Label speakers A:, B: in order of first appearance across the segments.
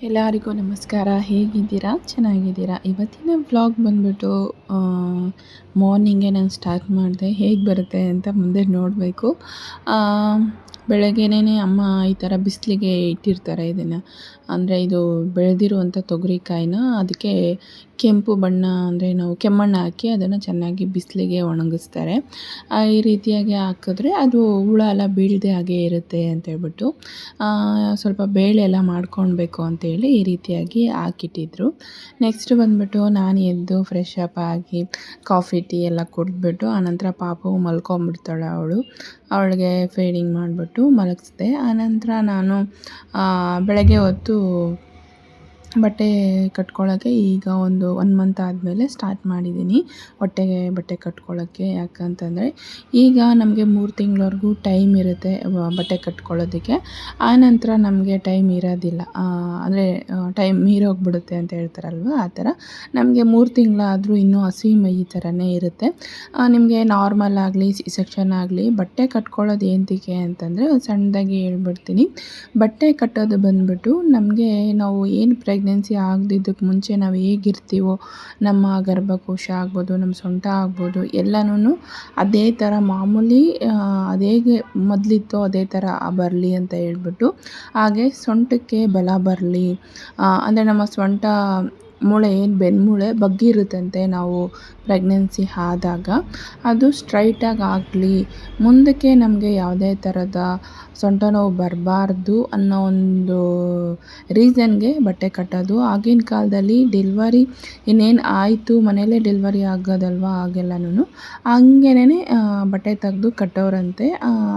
A: ಎಲ್ಲರಿಗೂ ನಮಸ್ಕಾರ. ಹೇಗಿದ್ದೀರಾ? ಚೆನ್ನಾಗಿದ್ದೀರಾ? ಇವತ್ತಿನ ವ್ಲಾಗ್ ಬಂದ್ಬಿಟ್ಟು ಮಾರ್ನಿಂಗೇ ನಾನು ಸ್ಟಾರ್ಟ್ ಮಾಡಿದೆ. ಹೇಗೆ ಬರುತ್ತೆ ಅಂತ ಮುಂದೆ ನೋಡಬೇಕು. ಬೆಳಗ್ಗೆನೇ ಅಮ್ಮ ಈ ಥರ ಬಿಸಿಲಿಗೆ ಇಟ್ಟಿರ್ತಾರೆ ಇದನ್ನು. ಅಂದರೆ ಇದು ಬೆಳೆದಿರುವಂಥ ತೊಗರಿಕಾಯಿನ ಅದಕ್ಕೆ ಕೆಂಪು ಬಣ್ಣ ಅಂದರೆ ನಾವು ಕೆಮ್ಮಣ್ಣು ಹಾಕಿ ಅದನ್ನು ಚೆನ್ನಾಗಿ ಬಿಸಿಲಿಗೆ ಒಣಗಿಸ್ತಾರೆ. ಈ ರೀತಿಯಾಗಿ ಹಾಕಿದ್ರೆ ಅದು ಹುಳ ಎಲ್ಲ ಬೀಳದೆ ಹಾಗೆ ಇರುತ್ತೆ ಅಂತೇಳ್ಬಿಟ್ಟು ಸ್ವಲ್ಪ ಬೇಳೆ ಎಲ್ಲ ಮಾಡ್ಕೊಳ್ಬೇಕು ಅಂತೇಳಿ ಈ ರೀತಿಯಾಗಿ ಹಾಕಿಟ್ಟಿದ್ರು. ನೆಕ್ಸ್ಟ್ ಬಂದುಬಿಟ್ಟು ನಾನು ಎದ್ದು ಫ್ರೆಶ್ ಅಪ್ ಆಗಿ ಕಾಫಿ ಟೀ ಎಲ್ಲ ಕುಡಿದ್ಬಿಟ್ಟು ಆನಂತರ ಪಾಪು ಮಲ್ಕೊಂಬಿಡ್ತಾಳೆ. ಅವಳಿಗೆ ಫೀಡಿಂಗ್ ಮಾಡಿಬಿಟ್ಟು ಮಲಗಿಸ್ದೆ. ಆನಂತರ ನಾನು ಬೆಳಗ್ಗೆ ಹೊತ್ತು ಬಟ್ಟೆ ಕಟ್ಕೊಳ್ಳೋಕ್ಕೆ ಈಗ ಒಂದು 1 ಮಂತ್ ಆದಮೇಲೆ ಸ್ಟಾರ್ಟ್ ಮಾಡಿದ್ದೀನಿ ಹೊಟ್ಟೆಗೆ ಬಟ್ಟೆ ಕಟ್ಕೊಳ್ಳೋಕ್ಕೆ. ಯಾಕಂತಂದರೆ ಈಗ ನಮಗೆ 3 ತಿಂಗಳವರೆಗೂ ಟೈಮ್ ಇರುತ್ತೆ ಬಟ್ಟೆ ಕಟ್ಕೊಳ್ಳೋದಕ್ಕೆ. ಆನಂತರ ನಮಗೆ ಟೈಮ್ ಇರೋದಿಲ್ಲ. ಅಂದರೆ ಟೈಮ್ ಮೀರೋಗ್ಬಿಡುತ್ತೆ ಅಂತ ಹೇಳ್ತಾರಲ್ವ, ಆ ಥರ ನಮಗೆ 3 ತಿಂಗಳಾದರೂ ಇನ್ನೂ ಹಸಿ ಮೈ ಥರನೇ ಇರುತ್ತೆ. ನಿಮಗೆ ನಾರ್ಮಲ್ ಆಗಲಿ ಸೆಕ್ಷನ್ ಆಗಲಿ ಬಟ್ಟೆ ಕಟ್ಕೊಳ್ಳೋದು ಏನಕ್ಕೆ ಅಂತಂದರೆ ಸಣ್ಣದಾಗಿ ಹೇಳ್ಬಿಡ್ತೀನಿ. ಬಟ್ಟೆ ಕಟ್ಟೋದು ಬಂದುಬಿಟ್ಟು ನಮಗೆ ನಾವು ಏನು ಪ್ರೆಗ್ನೆನ್ಸಿ ಆಗದಿದ್ದಕ್ಕೆ ಮುಂಚೆ ನಾವು ಹೇಗಿರ್ತೀವೋ ನಮ್ಮ ಗರ್ಭಕೋಶ ಆಗ್ಬೋದು, ನಮ್ಮ ಸೊಂಟ ಆಗ್ಬೋದು ಎಲ್ಲನೂ ಅದೇ ಥರ ಮಾಮೂಲಿ ಅದೇಗೆ ಮೊದಲಿತ್ತೋ ಅದೇ ಥರ ಬರಲಿ ಅಂತ ಹೇಳ್ಬಿಟ್ಟು, ಹಾಗೆ ಸೊಂಟಕ್ಕೆ ಬಲ ಬರಲಿ ಅಂದರೆ ನಮ್ಮ ಸೊಂಟ ಮೂಳೆ ಏನು ಬೆನ್ಮೂಳೆ ಬಗ್ಗಿರುತ್ತಂತೆ ನಾವು ಪ್ರೆಗ್ನೆನ್ಸಿ ಆದಾಗ, ಅದು ಸ್ಟ್ರೈಟಾಗಿ ಆಗಲಿ, ಮುಂದಕ್ಕೆ ನಮಗೆ ಯಾವುದೇ ಥರದ ಸೊಂಟ ನೋವು ಬರಬಾರ್ದು ಅನ್ನೋ ಒಂದು ರೀಸನ್ಗೆ ಬಟ್ಟೆ ಕಟ್ಟೋದು. ಆಗಿನ ಕಾಲದಲ್ಲಿ ಡೆಲ್ವರಿ ಇನ್ನೇನು ಆಯಿತು ಮನೆಯಲ್ಲೇ ಡೆಲ್ವರಿ ಆಗೋದಲ್ವ, ಆಗೆಲ್ಲನೂ ಹಂಗೇನೆ ಬಟ್ಟೆ ತೆಗೆದು ಕಟ್ಟೋರಂತೆ.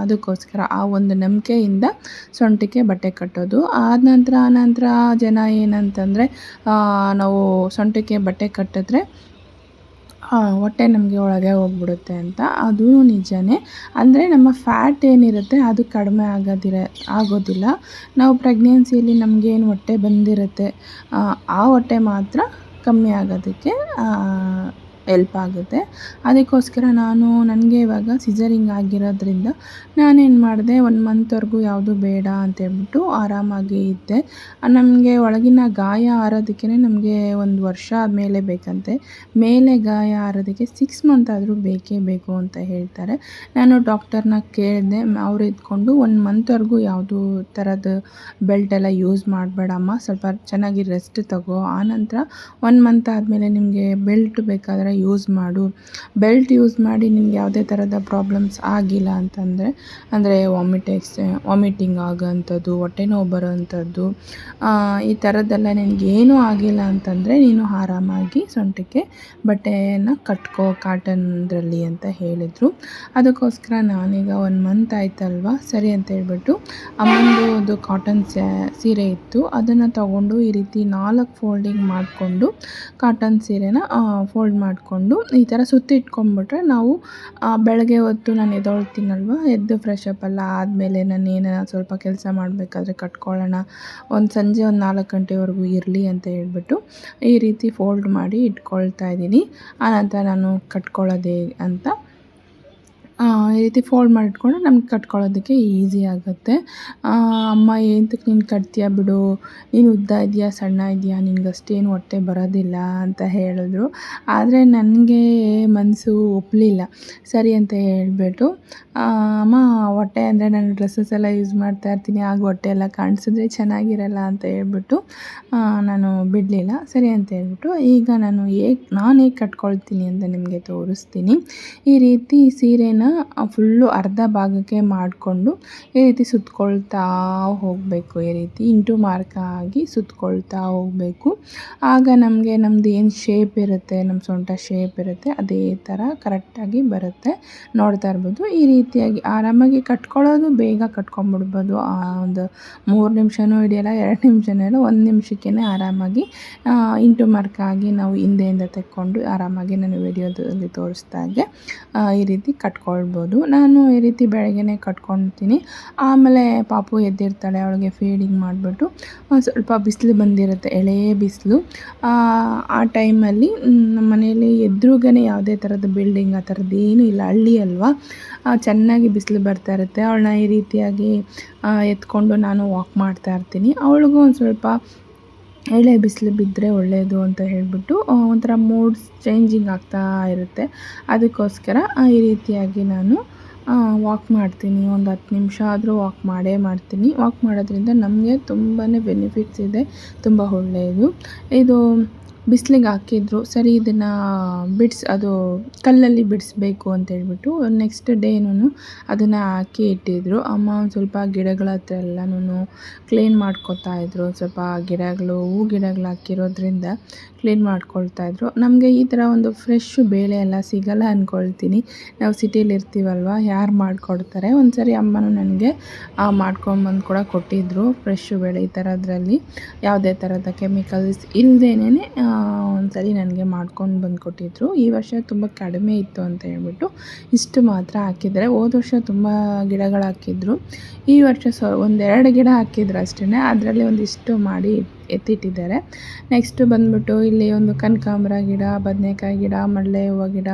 A: ಅದಕ್ಕೋಸ್ಕರ ಆ ಒಂದು ನಂಬಿಕೆಯಿಂದ ಸೊಂಟಕ್ಕೆ ಬಟ್ಟೆ ಕಟ್ಟೋದು. ಆನಂತರ ಜನ ಏನಂತಂದರೆ ನಾವು ಸೊಂಟಕ್ಕೆ ಬಟ್ಟೆ ಕಟ್ಟಿದ್ರೆ ಹೊಟ್ಟೆ ನಮಗೆ ಒಳಗೆ ಹೋಗ್ಬಿಡುತ್ತೆ ಅಂತ. ಅದೂ ನಿಜವೇ. ಅಂದರೆ ನಮ್ಮ ಫ್ಯಾಟ್ ಏನಿರುತ್ತೆ ಅದು ಕಡಿಮೆ ಆಗೋದಿಲ್ಲ. ನಾವು ಪ್ರೆಗ್ನೆನ್ಸಿಯಲ್ಲಿ ನಮಗೇನು ಹೊಟ್ಟೆ ಬಂದಿರುತ್ತೆ ಆ ಹೊಟ್ಟೆ ಮಾತ್ರ ಕಮ್ಮಿ ಆಗೋದಕ್ಕೆ ಎಲ್ಪ್ ಆಗುತ್ತೆ. ಅದಕ್ಕೋಸ್ಕರ ನನಗೆ ಇವಾಗ ಸಿಸರಿಂಗ್ ಆಗಿರೋದ್ರಿಂದ ನಾನೇನು ಮಾಡಿದೆ, 1 ಮಂತ್ವರೆಗೂ ಯಾವುದು ಬೇಡ ಅಂತೇಳ್ಬಿಟ್ಟು ಆರಾಮಾಗಿ ಇದ್ದೆ. ನಮಗೆ ಒಳಗಿನ ಗಾಯ ಆರೋದಕ್ಕೆ ನಮಗೆ 1 ವರ್ಷ ಆದಮೇಲೆ ಬೇಕಂತೆ. ಮೇಲೆ ಗಾಯ ಆರೋದಕ್ಕೆ 6 ಮಂತ್ ಆದರೂ ಬೇಕೇ ಬೇಕು ಅಂತ ಹೇಳ್ತಾರೆ. ನಾನು ಡಾಕ್ಟರ್ನ ಕೇಳಿದೆ. ಅವ್ರು ಇದ್ಕೊಂಡು 1 ಮಂತ್ವರೆಗೂ ಯಾವುದೂ ಥರದ ಬೆಲ್ಟೆಲ್ಲ ಯೂಸ್ ಮಾಡಬೇಡಮ್ಮ, ಸ್ವಲ್ಪ ಚೆನ್ನಾಗಿ ರೆಸ್ಟ್ ತಗೋ, ಆನಂತರ 1 ಮಂತ್ ಆದಮೇಲೆ ನಿಮಗೆ ಬೆಲ್ಟ್ ಬೇಕಾದರೆ ಯೂಸ್ ಮಾಡು. ಬೆಲ್ಟ್ ಯೂಸ್ ಮಾಡಿ ನಿಮ್ಗೆ ಯಾವುದೇ ಥರದ ಪ್ರಾಬ್ಲಮ್ಸ್ ಆಗಿಲ್ಲ ಅಂತಂದರೆ, ಅಂದರೆ ವಾಮಿಟಿಂಗ್ ಆಗೋವಂಥದ್ದು, ಹೊಟ್ಟೆ ನೋವು ಬರೋವಂಥದ್ದು, ಈ ಥರದ್ದೆಲ್ಲ ನಿನಗೇನೂ ಆಗಿಲ್ಲ ಅಂತಂದರೆ ನೀನು ಆರಾಮಾಗಿ ಸೊಂಟಕ್ಕೆ ಬಟ್ಟೆಯನ್ನು ಕಟ್ಕೋ ಕಾಟನ್ದ್ರಲ್ಲಿ ಅಂತ ಹೇಳಿದರು. ಅದಕ್ಕೋಸ್ಕರ ನಾನೀಗ 1 ಮಂತ್ ಆಯ್ತಲ್ವ, ಸರಿ ಅಂತ ಹೇಳ್ಬಿಟ್ಟು ಅಮ್ಮಂದು ಕಾಟನ್ ಸೀರೆ ಇತ್ತು, ಅದನ್ನು ತಗೊಂಡು ಈ ರೀತಿ 4 ಫೋಲ್ಡಿಂಗ್ ಮಾಡಿಕೊಂಡು ಕಾಟನ್ ಸೀರೆನ ಫೋಲ್ಡ್ ಮಾಡಿಕೊಂಡು ಈ ಥರ ಸುತ್ತಿಟ್ಕೊಂಡ್ಬಿಟ್ರೆ ನಾವು ಬೆಳಗ್ಗೆ ಹೊತ್ತು ನಾನು ಎದ್ದೊಳ್ತೀನಲ್ವ, ಎದ್ದು ಫ್ರೆಶ್ ಅಪ್ ಎಲ್ಲ ಆದಮೇಲೆ ನಾನು ಏನಾರ ಸ್ವಲ್ಪ ಕೆಲಸ ಮಾಡಬೇಕಾದ್ರೆ ಕಟ್ಕೊಳ್ಳೋಣ, ಸಂಜೆ 4 ಗಂಟೆವರೆಗೂ ಇರಲಿ ಅಂತ ಹೇಳ್ಬಿಟ್ಟು ಈ ರೀತಿ ಫೋಲ್ಡ್ ಮಾಡಿ ಇಟ್ಕೊಳ್ತಾ ಇದ್ದೀನಿ. ಆನಂತರ ನಾನು ಕಟ್ಕೊಳ್ಳೋದೇ ಅಂತ ಈ ರೀತಿ ಫೋಲ್ಡ್ ಮಾಡಿಟ್ಕೊಂಡ್ರೆ ನಮ್ಗೆ ಕಟ್ಕೊಳ್ಳೋದಕ್ಕೆ ಈಸಿ ಆಗುತ್ತೆ. ಅಮ್ಮ ಏನಕ್ಕೆ ನೀನು ಕಟ್ತೀಯ ಬಿಡು, ನೀನು ಉದ್ದ ಇದೆಯಾ ಸಣ್ಣ ಇದೆಯಾ, ನಿನಗಷ್ಟೇನು ಹೊಟ್ಟೆ ಬರೋದಿಲ್ಲ ಅಂತ ಹೇಳಿದ್ರು. ಆದರೆ ನನಗೆ ಮನಸ್ಸು ಒಪ್ಪಲಿಲ್ಲ. ಸರಿ ಅಂತ ಹೇಳ್ಬಿಟ್ಟು ಅಮ್ಮ ಹೊಟ್ಟೆ ಅಂದರೆ ನಾನು ಡ್ರೆಸ್ಸಸ್ ಎಲ್ಲ ಯೂಸ್ ಮಾಡ್ತಾ ಇರ್ತೀನಿ, ಆಗ ಹೊಟ್ಟೆ ಎಲ್ಲ ಕಾಣಿಸಿದ್ರೆ ಚೆನ್ನಾಗಿರಲ್ಲ ಅಂತ ಹೇಳ್ಬಿಟ್ಟು ನಾನು ಬಿಡಲಿಲ್ಲ. ಸರಿ ಅಂತ ಹೇಳ್ಬಿಟ್ಟು ಈಗ ನಾನು ಹೇಗೆ ಕಟ್ಕೊಳ್ತೀನಿ ಅಂತ ನಿಮಗೆ ತೋರಿಸ್ತೀನಿ. ಈ ರೀತಿ ಸೀರೆನ ಫುಲ್ಲು ಅರ್ಧ ಭಾಗಕ್ಕೆ ಮಾಡಿಕೊಂಡು ಈ ರೀತಿ ಸುತ್ಕೊಳ್ತಾ ಹೋಗಬೇಕು. ಈ ರೀತಿ ಇಂಟು ಮಾರ್ಕ್ ಆಗಿ ಸುತ್ಕೊಳ್ತಾ ಹೋಗಬೇಕು. ಆಗ ನಮ್ಮದು ಏನು ಶೇಪ್ ಇರುತ್ತೆ, ನಮ್ಮ ಸೊಂಟ ಶೇಪ್ ಇರುತ್ತೆ, ಅದೇ ಥರ ಕರೆಕ್ಟಾಗಿ ಬರುತ್ತೆ. ನೋಡ್ತಾ ಇರ್ಬೋದು. ಈ ರೀತಿಯಾಗಿ ಆರಾಮಾಗಿ ಕಟ್ಕೊಳ್ಳೋದು, ಬೇಗ ಕಟ್ಕೊಂಡ್ಬಿಡ್ಬೋದು. ಒಂದು 3 ನಿಮಿಷನೂ ಹಿಡಿಯೋಲ್ಲ, 2 ನಿಮಿಷನೂ ಇಲ್ಲ, 1 ನಿಮಿಷಕ್ಕೇ ಆರಾಮಾಗಿ ಇಂಟು ಮಾರ್ಕ್ ಆಗಿ ನಾವು ಹಿಂದೆಯಿಂದ ತೆಕ್ಕೊಂಡು ಆರಾಮಾಗಿ ನಾನು ವಿಡಿಯೋದಲ್ಲಿ ತೋರಿಸ್ದಾಗೆ ಈ ರೀತಿ ಕಟ್ಕೊಳ್ಬೋದು. ನಾನು ಈ ರೀತಿ ಬೆಳಗ್ಗೆನೇ ಕಟ್ಕೊಳ್ತೀನಿ. ಆಮೇಲೆ ಪಾಪು ಎದ್ದಿರ್ತಾಳೆ, ಅವಳಿಗೆ ಫೀಡಿಂಗ್ ಮಾಡಿಬಿಟ್ಟು ಸ್ವಲ್ಪ ಬಿಸಿಲು ಬಂದಿರುತ್ತೆ, ಎಳೆ ಬಿಸಿಲು. ಆ ಟೈಮಲ್ಲಿ ನಮ್ಮ ಮನೆಯಲ್ಲಿ ಎದುರುಗನೆ ಯಾವುದೇ ಥರದ ಬಿಲ್ಡಿಂಗ್ ಆ ಥರದ್ದು ಏನೂ ಇಲ್ಲ, ಹಳ್ಳಿ ಅಲ್ವಾ, ಚೆನ್ನಾಗಿ ಬಿಸಿಲು ಬರ್ತಾ ಇರುತ್ತೆ. ಅವಳನ್ನ ಈ ರೀತಿಯಾಗಿ ಎತ್ಕೊಂಡು ನಾನು ವಾಕ್ ಮಾಡ್ತಾ ಇರ್ತೀನಿ. ಅವಳಿಗೂ ಒಂದು ಸ್ವಲ್ಪ ಎಳೆ ಬಿಸಿಲು ಬಿದ್ದರೆ ಒಳ್ಳೆಯದು ಅಂತ ಹೇಳಿಬಿಟ್ಟು ಒಂಥರ ಮೂಡ್ಸ್ ಚೇಂಜಿಂಗ್ ಆಗ್ತಾ ಇರುತ್ತೆ. ಅದಕ್ಕೋಸ್ಕರ ಈ ರೀತಿಯಾಗಿ ನಾನು ವಾಕ್ ಮಾಡ್ತೀನಿ. ಒಂದು 10 ನಿಮಿಷ ಆದರೂ ವಾಕ್ ಮಾಡೇ ಮಾಡ್ತೀನಿ. ವಾಕ್ ಮಾಡೋದ್ರಿಂದ ನಮಗೆ ತುಂಬಾ ಬೆನಿಫಿಟ್ಸ್ ಇದೆ, ತುಂಬ ಒಳ್ಳೆಯದು. ಇದು ಬಿಸಿಲಿಗೆ ಹಾಕಿದ್ರು ಸರಿ, ಇದನ್ನು ಅದು ಕಲ್ಲಲ್ಲಿ ಬಿಡಿಸ್ಬೇಕು ಅಂತೇಳ್ಬಿಟ್ಟು ನೆಕ್ಸ್ಟ್ ಡೇನೂ ಅದನ್ನು ಹಾಕಿ ಇಟ್ಟಿದ್ದರು. ಅಮ್ಮ ಒಂದು ಸ್ವಲ್ಪ ಗಿಡಗಳ ಹತ್ರ ಎಲ್ಲನೂ ಕ್ಲೀನ್ ಮಾಡ್ಕೊತಾಯಿದ್ರು. ಸ್ವಲ್ಪ ಗಿಡಗಳು, ಹೂ ಗಿಡಗಳು ಹಾಕಿರೋದ್ರಿಂದ ಕ್ಲೀನ್ ಮಾಡ್ಕೊಳ್ತಾಯಿದ್ರು. ನಮಗೆ ಈ ಥರ ಒಂದು ಫ್ರೆಶ್ ಬೇಳೆ ಎಲ್ಲ ಸಿಗಲ್ಲ ಅಂದ್ಕೊಳ್ತೀನಿ. ನಾವು ಸಿಟಿಲಿ ಇರ್ತೀವಲ್ವ, ಯಾರು ಮಾಡಿಕೊಡ್ತಾರೆ. ಒಂದು ಸರಿ ಅಮ್ಮನೂ ನನಗೆ ಮಾಡ್ಕೊಂಬಂದು ಕೂಡ ಕೊಟ್ಟಿದ್ದರು ಫ್ರೆಶ್ ಬೇಳೆ. ಈ ಥರದ್ರಲ್ಲಿ ಯಾವುದೇ ಥರದ ಕೆಮಿಕಲ್ಸ್ ಇಲ್ಲದೇನೆ ಒಂದು ಸರಿ ನನಗೆ ಮಾಡ್ಕೊಂಡು ಬಂದು ಕೊಟ್ಟಿದ್ದರು. ಈ ವರ್ಷ ತುಂಬ ಕಡಿಮೆ ಇತ್ತು ಅಂತ ಹೇಳ್ಬಿಟ್ಟು ಇಷ್ಟು ಮಾತ್ರ ಹಾಕಿದ್ದಾರೆ. ಹೋದ ವರ್ಷ ತುಂಬ ಗಿಡಗಳು ಹಾಕಿದ್ರು. ಈ ವರ್ಷ ಒಂದೆರಡು ಗಿಡ ಹಾಕಿದ್ರು ಅಷ್ಟೇ. ಅದರಲ್ಲಿ ಒಂದಿಷ್ಟು ಮಾಡಿ ಎತ್ತಿಟ್ಟಿದ್ದಾರೆ. ನೆಕ್ಸ್ಟ್ ಬಂದ್ಬಿಟ್ಟು ಇಲ್ಲಿ ಒಂದು ಕನಕಾಂಬರ ಗಿಡ, ಬದನೆಕಾಯಿ ಗಿಡ, ಮಲ್ಲೆ ಹೂವು ಗಿಡ,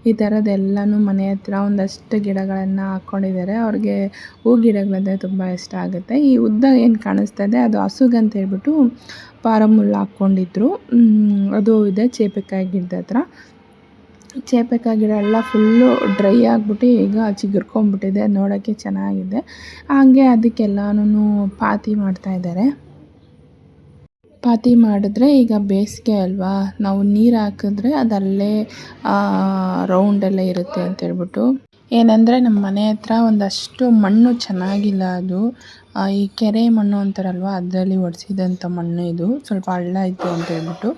A: ಈ ಥರದ್ದೆಲ್ಲನೂ ಮನೆ ಹತ್ರ ಒಂದಷ್ಟು ಗಿಡಗಳನ್ನು ಹಾಕ್ಕೊಂಡಿದ್ದಾರೆ. ಅವ್ರಿಗೆ ಹೂ ಗಿಡಗಳಂದರೆ ತುಂಬ ಇಷ್ಟ ಆಗುತ್ತೆ. ಈ ಉದ್ದ ಏನು ಕಾಣಿಸ್ತದೆ ಅದು ಹಸುಗಂತ ಹೇಳ್ಬಿಟ್ಟು ಪಾರಮುಲ್ಲ ಹಾಕ್ಕೊಂಡಿದ್ರು. ಅದು ಇದೆ ಚೇಪೆಕಾಯಿ ಗಿಡದ ಹತ್ರ. ಚೇಪೆಕಾಯಿ ಗಿಡ ಎಲ್ಲ ಫುಲ್ಲು ಡ್ರೈ ಆಗಿಬಿಟ್ಟು ಈಗ ಚಿಗುರ್ಕೊಂಡ್ಬಿಟ್ಟಿದೆ. ನೋಡೋಕ್ಕೆ ಚೆನ್ನಾಗಿದೆ. ಹಾಗೆ ಅದಕ್ಕೆಲ್ಲನೂ ಪಾತಿ ಮಾಡ್ತಾಯಿದ್ದಾರೆ. ಪಾತಿ ಮಾಡಿದ್ರೆ ಈಗ ಬೇಸಿಗೆ ಅಲ್ವಾ, ನಾವು ನೀರು ಹಾಕಿದ್ರೆ ಅದು ಅಲ್ಲೇ ರೌಂಡಲ್ಲೇ ಇರುತ್ತೆ ಅಂತೇಳ್ಬಿಟ್ಟು. ಏನಂದರೆ ನಮ್ಮ ಮನೆ ಹತ್ರ ಒಂದಷ್ಟು ಮಣ್ಣು ಚೆನ್ನಾಗಿಲ್ಲ. ಅದು ಈ ಕೆರೆ ಮಣ್ಣು ಅಂತಾರಲ್ವ, ಅದರಲ್ಲಿ ಒಡೆಸಿದಂಥ ಮಣ್ಣು ಇದು. ಸ್ವಲ್ಪ ಹಳ್ಳ ಇತ್ತು ಅಂತೇಳ್ಬಿಟ್ಟು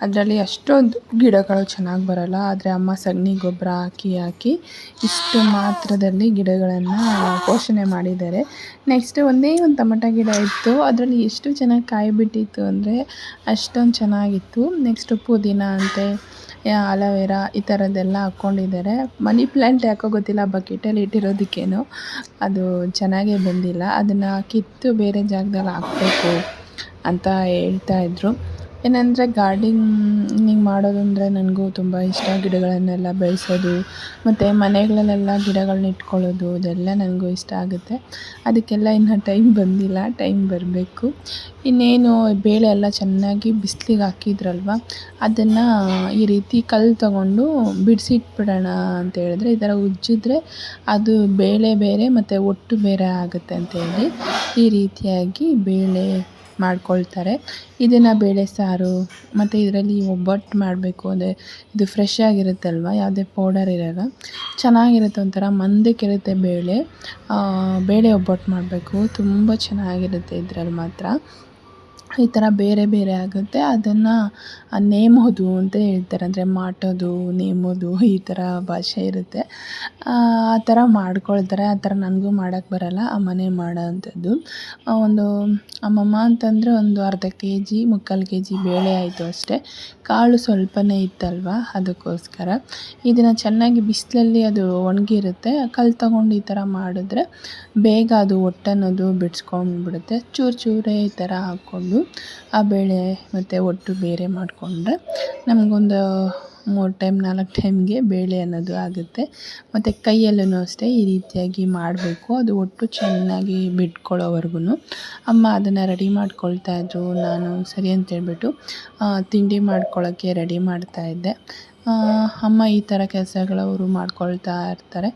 A: ಅದರಲ್ಲಿ ಅಷ್ಟೊಂದು ಗಿಡಗಳು ಚೆನ್ನಾಗಿ ಬರೋಲ್ಲ. ಆದರೆ ಅಮ್ಮ ಸಗಣಿ ಗೊಬ್ಬರ ಹಾಕಿ ಇಷ್ಟು ಮಾತ್ರದಲ್ಲಿ ಗಿಡಗಳನ್ನು ಪೋಷಣೆ ಮಾಡಿದ್ದಾರೆ. ನೆಕ್ಸ್ಟ್ ಒಂದೇ ಒಂದು ಟೊಮಟೊ ಗಿಡ ಇತ್ತು. ಅದರಲ್ಲಿ ಎಷ್ಟು ಚೆನ್ನಾಗಿ ಕಾಯಿ ಬಿಟ್ಟಿತ್ತು ಅಂದರೆ ಅಷ್ಟೊಂದು ಚೆನ್ನಾಗಿತ್ತು. ನೆಕ್ಸ್ಟ್ ಪುದೀನ ಅಂತೆ, ಅಲೋವೆರಾ, ಈ ಥರದ್ದೆಲ್ಲ ಹಾಕ್ಕೊಂಡಿದ್ದಾರೆ. ಮನಿ ಪ್ಲ್ಯಾಂಟ್ ಯಾಕೋ ಗೊತ್ತಿಲ್ಲ, ಬಕೆಟಲ್ಲಿ ಇಟ್ಟಿರೋದಕ್ಕೇನೋ ಅದು ಚೆನ್ನಾಗೇ ಬಂದಿಲ್ಲ. ಅದನ್ನು ಕಿತ್ತು ಬೇರೆ ಜಾಗದಲ್ಲಿ ಹಾಕಬೇಕು ಅಂತ ಹೇಳ್ತಾಯಿದ್ರು. ಏನಂದರೆ ಗಾರ್ಡನಿಂಗ್ ಮಾಡೋದು ಅಂದರೆ ನನಗೂ ತುಂಬ ಇಷ್ಟ. ಗಿಡಗಳನ್ನೆಲ್ಲ ಬೆಳೆಸೋದು ಮತ್ತು ಮನೆಗಳಲ್ಲೆಲ್ಲ ಗಿಡಗಳನ್ನ ಇಟ್ಕೊಳ್ಳೋದು, ಅದೆಲ್ಲ ನನಗೂ ಇಷ್ಟ ಆಗುತ್ತೆ. ಅದಕ್ಕೆಲ್ಲ ಇನ್ನೂ ಟೈಮ್ ಬಂದಿಲ್ಲ, ಟೈಮ್ ಬರಬೇಕು. ಇನ್ನೇನು ಬೇಳೆ ಎಲ್ಲ ಚೆನ್ನಾಗಿ ಬಿಸಿಲಿಗೆ ಹಾಕಿದ್ರಲ್ವ, ಅದನ್ನು ಈ ರೀತಿ ಕಲ್ಲು ತಗೊಂಡು ಬಿಡಿಸಿಟ್ಬಿಡೋಣ ಅಂತ ಹೇಳಿದ್ರೆ, ಈ ಥರ ಉಜ್ಜಿದ್ರೆ ಅದು ಬೇಳೆ ಬೇರೆ ಮತ್ತು ಒಟ್ಟು ಬೇರೆ ಆಗುತ್ತೆ ಅಂತೇಳಿ ಈ ರೀತಿಯಾಗಿ ಬೇಳೆ ಮಾಡ್ಕೊಳ್ತಾರೆ. ಇದನ್ನು ಬೇಳೆ ಸಾರು ಮತ್ತು ಇದರಲ್ಲಿ ಒಬ್ಬಟ್ಟು ಮಾಡಬೇಕು ಅಂದರೆ ಇದು ಫ್ರೆಶ್ ಆಗಿರುತ್ತಲ್ವ, ಯಾವುದೇ ಪೌಡರ್ ಇರೋಲ್ಲ, ಚೆನ್ನಾಗಿರುತ್ತೆ. ಒಂಥರ ಮಂದಕ್ಕಿರುತ್ತೆ ಬೇಳೆ ಒಬ್ಬಟ್ಟು ಮಾಡಬೇಕು, ತುಂಬ ಚೆನ್ನಾಗಿರುತ್ತೆ ಇದರಲ್ಲಿ ಮಾತ್ರ. ಈ ಥರ ಬೇರೆ ಬೇರೆ ಆಗುತ್ತೆ. ಅದನ್ನು ನೇಮೋದು ಅಂತ ಹೇಳ್ತಾರೆ, ಅಂದರೆ ಮಾಟೋದು, ನೇಮೋದು, ಈ ಥರ ಭಾಷೆ ಇರುತ್ತೆ. ಆ ಥರ ಮಾಡ್ಕೊಳ್ತಾರೆ. ಆ ಥರ ನನಗೂ ಮಾಡೋಕ್ಕೆ ಬರೋಲ್ಲ, ಅಮ್ಮನೇ ಮಾಡೋ ಅಂಥದ್ದು. ಒಂದು ಅಮ್ಮಮ್ಮ ಅಂತಂದರೆ ಒಂದು ಅರ್ಧ ಕೆ ಜಿ, ಮುಕ್ಕಾಲು ಕೆ ಜಿ ಬೇಳೆ ಆಯಿತು ಅಷ್ಟೇ. ಕಾಳು ಸ್ವಲ್ಪನೇ ಇತ್ತಲ್ವ, ಅದಕ್ಕೋಸ್ಕರ ಇದನ್ನು ಚೆನ್ನಾಗಿ ಬಿಸಿಲಲ್ಲಿ ಅದು ಒಣಗಿರುತ್ತೆ. ಕಲ್ಲು ತಗೊಂಡು ಈ ಥರ ಮಾಡಿದ್ರೆ ಬೇಗ ಅದು ಒಟ್ಟನ್ನೋದು ಬಿಡಿಸ್ಕೊಂಡ್ಬಿಡುತ್ತೆ. ಚೂರು ಚೂರೇ ಈ ಥರ ಹಾಕ್ಕೊಂಡು ಆ ಬೇಳೆ ಮತ್ತು ಒಟ್ಟು ಬೇರೆ ಮಾಡಿಕೊಂಡ್ರೆ ನಮಗೊಂದು 3 ಟೈಮ್ 4 ಟೈಮ್ಗೆ ಬೇಳೆ ಅನ್ನೋದು ಆಗುತ್ತೆ. ಮತ್ತು ಕೈಯಲ್ಲೂ ಅಷ್ಟೇ ಈ ರೀತಿಯಾಗಿ ಮಾಡಬೇಕು. ಅದು ಒಟ್ಟು ಚೆನ್ನಾಗಿ ಬಿಟ್ಕೊಳ್ಳೋವರೆಗೂ ಅಮ್ಮ ಅದನ್ನು ರೆಡಿ ಮಾಡ್ಕೊಳ್ತಾಯಿದ್ರು. ನಾನು ಸರಿ ಅಂತೇಳ್ಬಿಟ್ಟು ತಿಂಡಿ ಮಾಡ್ಕೊಳ್ಳೋಕ್ಕೆ ರೆಡಿ ಮಾಡ್ತಾಯಿದ್ದೆ. ಅಮ್ಮ ಈ ಥರ ಕೆಲಸಗಳು ಅವರು ಮಾಡ್ಕೊಳ್ತಾ ಇರ್ತಾರೆ.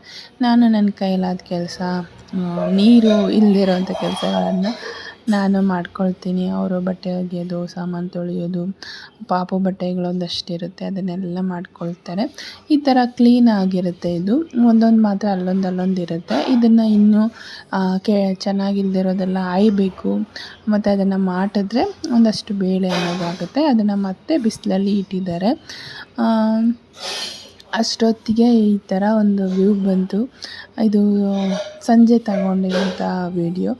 A: ನಾನು ನನ್ನ ಕೈಲಾದ ಕೆಲಸ, ನೀರು ಇಲ್ಲದಿರೋಂಥ ಕೆಲಸಗಳನ್ನು ನಾನು ಮಾಡ್ಕೊಳ್ತೀನಿ. ಅವರು ಬಟ್ಟೆ ಒಗೆಯೋದು, ಸಾಮಾನು ತೊಳೆಯೋದು, ಪಾಪು ಬಟ್ಟೆಗಳೊಂದಷ್ಟಿರುತ್ತೆ, ಅದನ್ನೆಲ್ಲ ಮಾಡ್ಕೊಳ್ತಾರೆ. ಈ ಥರ ಕ್ಲೀನಾಗಿರುತ್ತೆ ಇದು. ಒಂದೊಂದು ಮಾತ್ರ ಅಲ್ಲೊಂದು ಇರುತ್ತೆ. ಇದನ್ನು ಇನ್ನೂ ಚೆನ್ನಾಗಿಲ್ದಿರೋದೆಲ್ಲ ಆಯಬೇಕು ಮತ್ತು ಅದನ್ನು ಮಾಡಿದ್ರೆ ಒಂದಷ್ಟು ಬೇಳೆ ಅನ್ನೋದಾಗುತ್ತೆ. ಅದನ್ನು ಮತ್ತೆ ಬಿಸಿಲಲ್ಲಿ ಇಟ್ಟಿದ್ದಾರೆ. ಅಷ್ಟೊತ್ತಿಗೆ ಈ ಥರ ಒಂದು ವ್ಯೂ ಬಂತು. ಇದು ಸಂಜೆ ತಗೊಂಡಿರೋಂಥ ವೀಡಿಯೋ.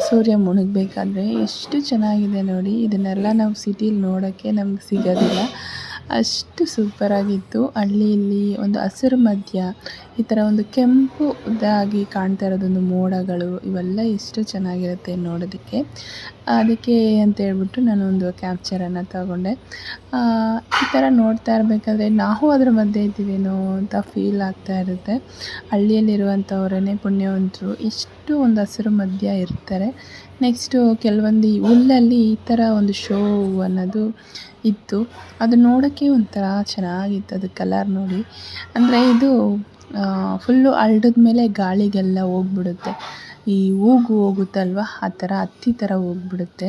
A: ಸೂರ್ಯ ಮುಳುಗಬೇಕಾದ್ರೆ ಎಷ್ಟು ಚೆನ್ನಾಗಿದೆ ನೋಡಿ. ಇದನ್ನೆಲ್ಲ ನಾವು ಸಿಟೀಲಿ ನೋಡೋಕ್ಕೆ ನಮ್ಗೆ ಸಿಗೋದಿಲ್ಲ, ಅಷ್ಟು ಸೂಪರಾಗಿತ್ತು. ಹಳ್ಳಿಯಲ್ಲಿ ಒಂದು ಹಸಿರು ಮಧ್ಯ ಈ ಥರ ಒಂದು ಕೆಂಪು ಇದಾಗಿ ಕಾಣ್ತಾ ಇರೋದೊಂದು ಮೋಡಗಳು, ಇವೆಲ್ಲ ಎಷ್ಟು ಚೆನ್ನಾಗಿರುತ್ತೆ ನೋಡೋದಕ್ಕೆ. ಅದಕ್ಕೆ ಅಂತೇಳ್ಬಿಟ್ಟು ನಾನು ಒಂದು ಕ್ಯಾಪ್ಚರನ್ನು ತಗೊಂಡೆ. ಈ ಥರ ನೋಡ್ತಾ ಇರಬೇಕಾದ್ರೆ ನಾವು ಅದರ ಮಧ್ಯೆ ಇದ್ದೀವೇನೋ ಅಂತ ಫೀಲ್ ಆಗ್ತಾ ಇರುತ್ತೆ. ಹಳ್ಳಿಯಲ್ಲಿರುವಂಥವರೇ ಪುಣ್ಯವಂತರು, ಇಷ್ಟು ಒಂದು ಹಸಿರು ಮಧ್ಯ ಇರ್ತಾರೆ. ನೆಕ್ಸ್ಟು ಕೆಲವೊಂದು ಈ ಹುಲ್ಲಲ್ಲಿ ಈ ಥರ ಒಂದು ಶೋ ಅನ್ನೋದು ಇತ್ತು. ಅದು ನೋಡೋಕ್ಕೆ ಒಂಥರ ಚೆನ್ನಾಗಿತ್ತು, ಅದು ಕಲರ್ ನೋಡಿ. ಅಂದರೆ ಇದು ಫುಲ್ಲು ಹರಡಿದ ಮೇಲೆ ಗಾಳಿಗೆಲ್ಲ ಹೋಗ್ಬಿಡುತ್ತೆ. ಈ ಹೂಗು ಹೋಗುತ್ತಲ್ವ, ಆ ಥರ ಹತ್ತಿ ಥರ ಹೋಗ್ಬಿಡುತ್ತೆ.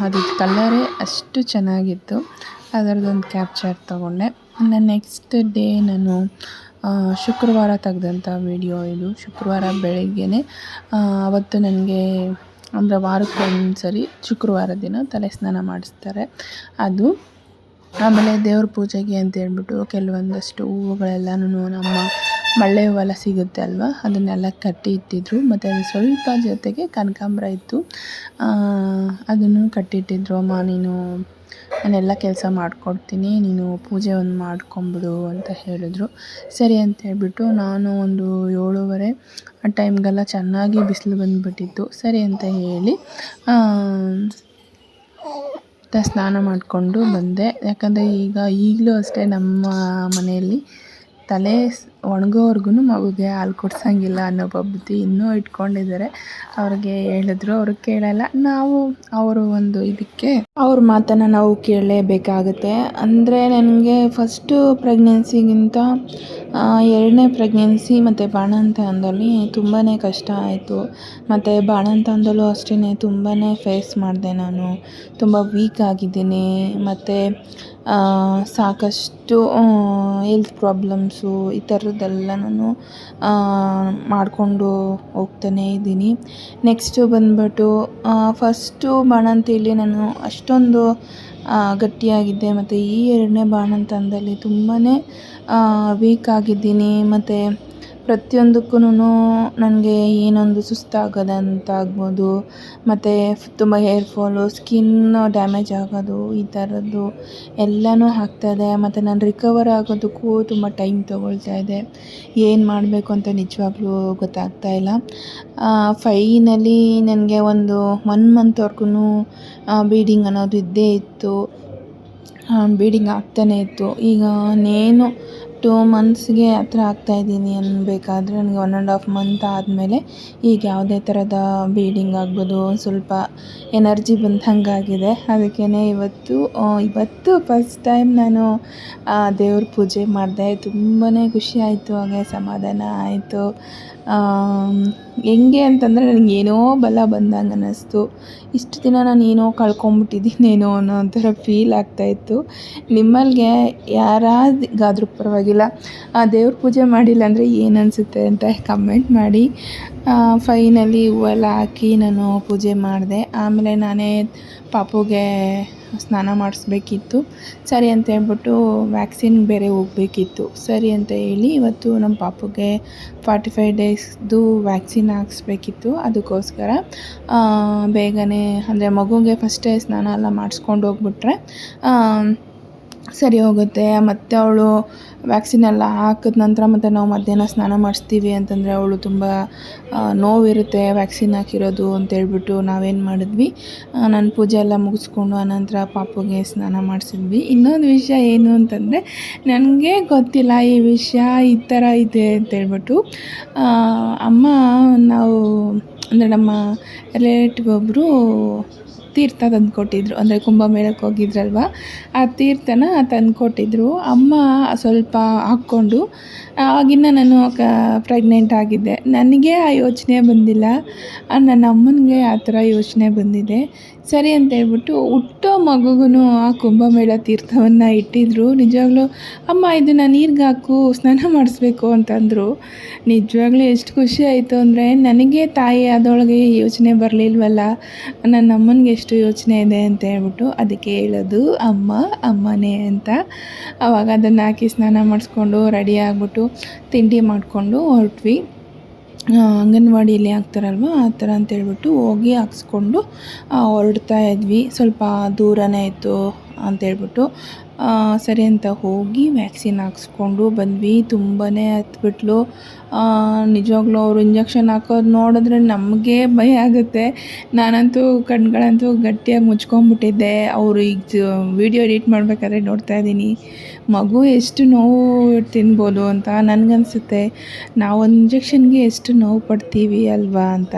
A: ಅದು ಕಲರೇ ಅಷ್ಟು ಚೆನ್ನಾಗಿತ್ತು. ಅದರದ್ದೊಂದು ಕ್ಯಾಪ್ಚರ್ ತೊಗೊಂಡೆ. ನೆಕ್ಸ್ಟ್ ಡೇ ನಾನು ಶುಕ್ರವಾರ ತೆಗ್ದಂಥ ವೀಡಿಯೋ ಇದು. ಶುಕ್ರವಾರ ಬೆಳಗ್ಗೆನೇ ಅವತ್ತು ನನಗೆ ಅಂದರೆ ವಾರಕ್ಕೊಂದು ಸರಿ ಶುಕ್ರವಾರ ದಿನ ತಲೆ ಸ್ನಾನ ಮಾಡಿಸ್ತಾರೆ. ಅದು ಆಮೇಲೆ ದೇವ್ರ ಪೂಜೆಗೆ ಅಂತೇಳ್ಬಿಟ್ಟು ಕೆಲವೊಂದಷ್ಟು ಹೂವುಗಳೆಲ್ಲನೂ ನಮ್ಮ ಮಳ್ಳೆ ಹೂವೆಲ್ಲ ಸಿಗುತ್ತೆ ಅಲ್ವಾ, ಅದನ್ನೆಲ್ಲ ಕಟ್ಟಿ ಇಟ್ಟಿದ್ರು. ಮತ್ತು ಅದು ಸ್ವಲ್ಪ ಜೊತೆಗೆ ಕನಕಾಂಬರ ಇತ್ತು, ಅದನ್ನು ಕಟ್ಟಿಟ್ಟಿದ್ರು. ಅಮ್ಮ ನೀನು ನಾನೆಲ್ಲ ಕೆಲಸ ಮಾಡಿಕೊಡ್ತೀನಿ, ನೀನು ಪೂಜೆ ಒಂದು ಮಾಡ್ಕೊಂಬಿಡು ಅಂತ ಹೇಳಿದ್ರು. ಸರಿ ಅಂತ ಹೇಳ್ಬಿಟ್ಟು ನಾನು ಒಂದು 7:30 ಆ ಟೈಮ್ಗೆಲ್ಲ ಚೆನ್ನಾಗಿ ಬಿಸಿಲು ಬಂದುಬಿಟ್ಟಿತ್ತು. ಸರಿ ಅಂತ ಹೇಳಿ ಸ್ನಾನ ಮಾಡಿಕೊಂಡು ಬಂದೆ. ಯಾಕಂದರೆ ಈಗಲೂ ಅಷ್ಟೇ ನಮ್ಮ ಮನೆಯಲ್ಲಿ ತಲೆ ಒಣಗೋವರೆಗೂ ಮಗುಗೆ ಹಾಲು ಕುಡ್ಸೋಂಗಿಲ್ಲ ಅನ್ನೋ ಪದ್ಧತಿ ಇನ್ನೂ ಇಟ್ಕೊಂಡಿದ್ದಾರೆ. ಅವ್ರಿಗೆ ಹೇಳಿದ್ರು, ಅವ್ರಿಗೆ ಕೇಳಲ್ಲ ನಾವು. ಅವರು ಒಂದು ಇದಕ್ಕೆ ಅವ್ರ ಮಾತನ್ನು ನಾವು ಕೇಳಲೇಬೇಕಾಗುತ್ತೆ. ಅಂದರೆ ನನಗೆ ಫಸ್ಟು ಪ್ರೆಗ್ನೆನ್ಸಿಗಿಂತ 2ನೇ ಪ್ರೆಗ್ನೆನ್ಸಿ ಮತ್ತು ಬಾಣಂತನದಲ್ಲಿ ತುಂಬಾ ಕಷ್ಟ ಆಯಿತು. ಮತ್ತು ಬಾಣಂತನದಲ್ಲೂ ಅಷ್ಟೇ ತುಂಬಾ ಫೇಸ್ ಮಾಡಿದೆ ನಾನು. ತುಂಬ ವೀಕ್ ಆಗಿದ್ದೀನಿ. ಮತ್ತು ಸಾಕಷ್ಟು ಹೆಲ್ತ್ ಪ್ರಾಬ್ಲಮ್ಸು ಈ ಥರದ್ದೆಲ್ಲನೂ ಮಾಡಿಕೊಂಡು ಹೋಗ್ತಾನೇ ಇದ್ದೀನಿ. ನೆಕ್ಸ್ಟು ಬಂದ್ಬಿಟ್ಟು ಫಸ್ಟು ಬಾಣಂತಿಯಲ್ಲಿ ನಾನು ಅಷ್ಟೊಂದು ಗಟ್ಟಿಯಾಗಿದ್ದೆ. ಮತ್ತು ಈ 2ನೇ ಬಾಣಂತನದಲ್ಲಿ ತುಂಬಾ ವೀಕ್ ಆಗಿದ್ದೀನಿ. ಮತ್ತು ಪ್ರತಿಯೊಂದಕ್ಕೂ ನನಗೆ ಏನೊಂದು ಸುಸ್ತಾಗೋದಂತ ಆಗ್ಬೋದು, ಮತ್ತು ತುಂಬ ಹೇರ್ ಫಾಲು, ಸ್ಕಿನ್ ಡ್ಯಾಮೇಜ್ ಆಗೋದು, ಈ ಥರದ್ದು ಎಲ್ಲನೂ ಆಗ್ತಾಯಿದೆ. ಮತ್ತು ನಾನು ರಿಕವರ್ ಆಗೋದಕ್ಕೂ ತುಂಬ ಟೈಮ್ ತೊಗೊಳ್ತಾ ಇದೆ. ಏನು ಮಾಡಬೇಕು ಅಂತ ನಿಜವಾಗ್ಲೂ ಗೊತ್ತಾಗ್ತಾಯಿಲ್ಲ. ಫೈನಲಿ ನನಗೆ ಒಂದು 1 ಮಂತ್ವರೆಗೂ ಬ್ಲೀಡಿಂಗ್ ಅನ್ನೋದು ಇದ್ದೇ ಇತ್ತು. ಬ್ಲೀಡಿಂಗ್ ಆಗ್ತಾನೇ ಇತ್ತು. ಈಗ ಇನ್ನೇನು 2 ಮಂತ್ಸ್ಗೆ ಹತ್ರ ಆಗ್ತಾಯಿದ್ದೀನಿ ಅನ್ಬೇಕಾದ್ರೆ ನನಗೆ 1.5 ಮಂತ್ ಆದಮೇಲೆ ಈಗ ಯಾವುದೇ ಥರದ ಬ್ಲೀಡಿಂಗ್ ಆಗ್ಬೋದು, ಸ್ವಲ್ಪ ಎನರ್ಜಿ ಬಂದಂಗಾಗಿದೆ. ಅದಕ್ಕೇ ಇವತ್ತು ಫಸ್ಟ್ ಟೈಮ್ ನಾನು ದೇವ್ರ ಪೂಜೆ ಮಾಡಿದೆ. ತುಂಬಾ ಖುಷಿ ಆಯಿತು, ಹಾಗೆ ಸಮಾಧಾನ ಆಯಿತು. ಹೆಂಗೆ ಅಂತಂದರೆ ನನಗೇನೋ ಬಲ ಬಂದಂಗೆ ಅನ್ನಿಸ್ತು. ಇಷ್ಟು ದಿನ ನಾನು ಏನೋ ಕಳ್ಕೊಂಬಿಟ್ಟಿದ್ದೀನೇನೋ ಅನ್ನೋ ಒಂಥರ ಫೀಲ್ ಆಗ್ತಾಯಿತ್ತು. ನಿಮ್ಮಲ್ಲಿಗೆ ಯಾರಿಗಾದ್ರೂ ಪರವಾಗಿಲ್ಲ ದೇವ್ರ ಪೂಜೆ ಮಾಡಿಲ್ಲ ಅಂದರೆ ಏನು ಅನಿಸುತ್ತೆ ಅಂತ ಕಮೆಂಟ್ ಮಾಡಿ. ಫೈನಲಿ ಹೂವೆಲ್ಲ ಹಾಕಿ ನಾನು ಪೂಜೆ ಮಾಡಿದೆ. ಆಮೇಲೆ ನಾನೇ ಪಾಪುಗೆ ಸ್ನಾನ ಮಾಡಿಸ್ಬೇಕಿತ್ತು. ಸರಿ ಅಂತ ಹೇಳ್ಬಿಟ್ಟು ವ್ಯಾಕ್ಸಿನ್ ಬೇರೆ ಹೋಗಬೇಕಿತ್ತು. ಸರಿ ಅಂತ ಹೇಳಿ ಇವತ್ತು ನಮ್ಮ ಪಾಪುಗೆ 45 ಡೇಸ್ದು ವ್ಯಾಕ್ಸಿನ್ ಹಾಕ್ಸ್ಬೇಕಿತ್ತು. ಅದಕ್ಕೋಸ್ಕರ ಬೇಗನೆ ಅಂದರೆ ಮಗುಗೆ ಫಸ್ಟೇ ಸ್ನಾನ ಎಲ್ಲ ಮಾಡಿಸ್ಕೊಂಡು ಹೋಗ್ಬಿಟ್ರೆ ಸರಿ ಹೋಗುತ್ತೆ. ಮತ್ತು ಅವಳು ವ್ಯಾಕ್ಸಿನ್ ಎಲ್ಲ ಹಾಕಿದ ನಂತರ ಮತ್ತು ನಾವು ಮಧ್ಯಾಹ್ನ ಸ್ನಾನ ಮಾಡಿಸ್ತೀವಿ ಅಂತಂದರೆ ಅವಳು ತುಂಬ ನೋವಿರುತ್ತೆ ವ್ಯಾಕ್ಸಿನ್ ಹಾಕಿರೋದು ಅಂತೇಳ್ಬಿಟ್ಟು ನಾವೇನು ಮಾಡಿದ್ವಿ, ನಾನು ಪೂಜೆ ಎಲ್ಲ ಮುಗಿಸ್ಕೊಂಡು ಆನಂತರ ಪಾಪುಗೆ ಸ್ನಾನ ಮಾಡಿಸಿದ್ವಿ. ಇನ್ನೊಂದು ವಿಷಯ ಏನು ಅಂತಂದರೆ ನನಗೆ ಗೊತ್ತಿಲ್ಲ ಈ ವಿಷಯ ಈ ಥರ ಇದೆ ಅಂತೇಳ್ಬಿಟ್ಟು. ಅಮ್ಮ ನಾವು ಅಂದರೆ ನಮ್ಮ ರಿಲೇಟಿವ್ ಒಬ್ಬರು ತೀರ್ಥ ತಂದುಕೊಟ್ಟಿದ್ರು. ಅಂದರೆ ಕುಂಭಮೇಳಕ್ಕೆ ಹೋಗಿದ್ರಲ್ವ, ಆ ತೀರ್ಥನ ತಂದುಕೊಟ್ಟಿದ್ರು. ಅಮ್ಮ ಸ್ವಲ್ಪ ಹಾಕ್ಕೊಂಡು ಆಗಿನ್ನು ನಾನು ಪ್ರೆಗ್ನೆಂಟ್ ಆಗಿದ್ದೆ. ನನಗೆ ಆ ಯೋಚನೆ ಬಂದಿಲ್ಲ, ನನ್ನ ಅಮ್ಮನಿಗೆ ಆ ಥರ ಯೋಚನೆ ಬಂದಿದೆ. ಸರಿ ಅಂತೇಳ್ಬಿಟ್ಟು ಹುಟ್ಟೋ ಮಗುಗೂ ಆ ಕುಂಭಮೇಳ ತೀರ್ಥವನ್ನು ಇಟ್ಟಿದ್ರು. ನಿಜವಾಗ್ಲೂ ಅಮ್ಮ ಇದನ್ನು ನೀರಿಗೆ ಹಾಕು ಸ್ನಾನ ಮಾಡಿಸ್ಬೇಕು ಅಂತಂದರು. ನಿಜವಾಗ್ಲೂ ಎಷ್ಟು ಖುಷಿ ಆಯಿತು ಅಂದರೆ ನನಗೆ ತಾಯಿ ಆದೊಳಗೆ ಯೋಚನೆ ಬರಲಿಲ್ವಲ್ಲ, ನನ್ನ ಅಮ್ಮನಿಗೆ ಎಷ್ಟು ಯೋಚನೆ ಇದೆ ಅಂತ ಹೇಳ್ಬಿಟ್ಟು ಅದಕ್ಕೆ ಹೇಳೋದು ಅಮ್ಮನೇ ಅಂತ. ಆವಾಗ ಅದನ್ನು ಹಾಕಿ ಸ್ನಾನ ಮಾಡಿಸ್ಕೊಂಡು ರೆಡಿ ಆಗಿಬಿಟ್ಟು ತಿಂಡಿ ಮಾಡಿಕೊಂಡು ಹೊರಟ್ವಿ. ಅಂಗನವಾಡಿಯಲ್ಲಿ ಹಾಕ್ತಾರಲ್ವ ಆ ಥರ ಅಂತೇಳ್ಬಿಟ್ಟು ಹೋಗಿ ಹಾಕ್ಸ್ಕೊಂಡು ಹೊರಡ್ತಾ ಇದ್ವಿ. ಸ್ವಲ್ಪ ದೂರನೇ ಇತ್ತು ಅಂತೇಳ್ಬಿಟ್ಟು ಸರಿ ಅಂತ ಹೋಗಿ ವ್ಯಾಕ್ಸಿನ್ ಹಾಕ್ಸ್ಕೊಂಡು ಬಂದ್ವಿ. ತುಂಬಾ ಹತ್ಬಿಟ್ಲು. ನಿಜವಾಗ್ಲೂ ಅವರು ಇಂಜೆಕ್ಷನ್ ಹಾಕೋದು ನೋಡಿದ್ರೆ ನಮಗೆ ಭಯ ಆಗುತ್ತೆ. ನಾನಂತೂ ಕಣ್ಗಳಂತೂ ಗಟ್ಟಿಯಾಗಿ ಮುಚ್ಕೊಂಡ್ಬಿಟ್ಟಿದ್ದೆ. ಅವರು ಈಗ ವೀಡಿಯೋ ಎಡಿಟ್ ಮಾಡಬೇಕಾದ್ರೆ ನೋಡ್ತಾ ಇದ್ದೀನಿ, ಮಗು ಎಷ್ಟು ನೋವು ತಿನ್ಬೋದು ಅಂತ ನನಗನ್ಸುತ್ತೆ. ನಾವು ಒಂದು ಇಂಜೆಕ್ಷನ್ಗೆ ಎಷ್ಟು ನೋವು ಪಡ್ತೀವಿ ಅಲ್ವಾ ಅಂತ.